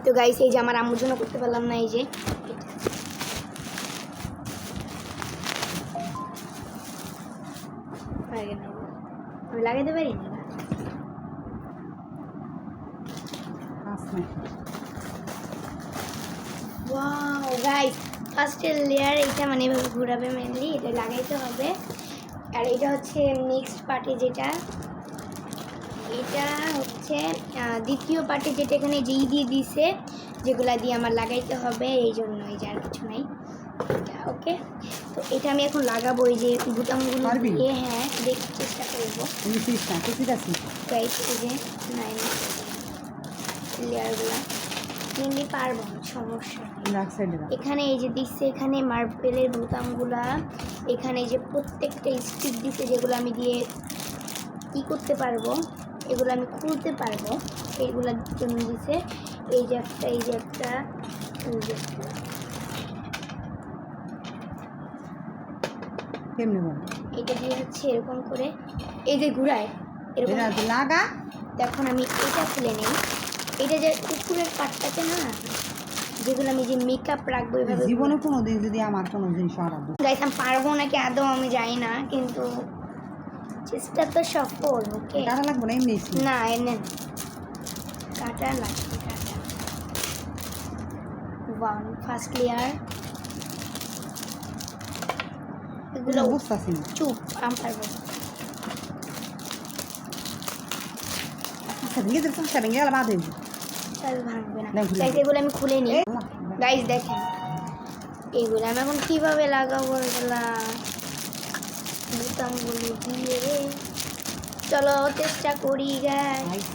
তো গাইস এই যে আমার আম্মুর জন্য করতে পারলাম না, এই যে আমি লাগাইতে পারি না। ওয়াও গাইস, ফার্স্টের লেয়ার এটা মানে এভাবে ঘোরাবে, মেনলি এটা লাগাইতে হবে। আর এটা হচ্ছে নেক্সট পার্টে, যেটা এটা হচ্ছে দ্বিতীয় পার্টে, যেটা এখানে যেই দিয়ে দিছে, যেগুলা দিয়ে আমার লাগাইতে হবে, এই জন্য এই যে আর কিছু নাই। ওকে, তো এটা আমি এখন লাগাবো, এই যে বুতামগুলো দিয়ে। হ্যাঁ, দেখতে চেষ্টা করবো গাইস। এই যে নাই লেয়ারগুলো মেনলি পারবো, সমস্যা এখানে এই যে দিচ্ছে, এখানে মার্বেলের বোতামগুলা, এখানে এই যে প্রত্যেকটা স্টিক দিচ্ছে, যেগুলো আমি দিয়ে কি করতে পারবো, এগুলো আমি খুলতে পারবো, এইগুলোর জন্য দিচ্ছে। এই যে একটা, এই যে একটা, এটা দিয়ে হচ্ছে এরকম করে, এই যে ঘুরায় এরকম লাগা। এখন আমি এটা খুলে নিই, এটা যে উপরের পাটটাতে না, যেগুলো আমি যে মেকআপ রাখবো এভাবে। জীবনে কোনোদিন যদি আমার কোনো জিনিস হারাবো গাইস, আমি পারবো নাকি আদৌ আমি জানি না, কিন্তু চেষ্টা তো সফল। ওকে, কাটা লাগবে না এমনি না, এনে কাটা লাগবে, কাটা। ওয়ান ফার্স্ট লেয়ার, এগুলো বুঝতেছি না। চুপ, আমি পারবো। ভেঙে গেলে বাদ হইব, ভাঙবে না গাইস। এগুলো আমি খুলে নিই গাইস, দেখেন এইগুলো আমি এখন কিভাবে লাগাবো, এগুলা বোতামগুলো দিয়ে। চলো চেষ্টা করি গাইস।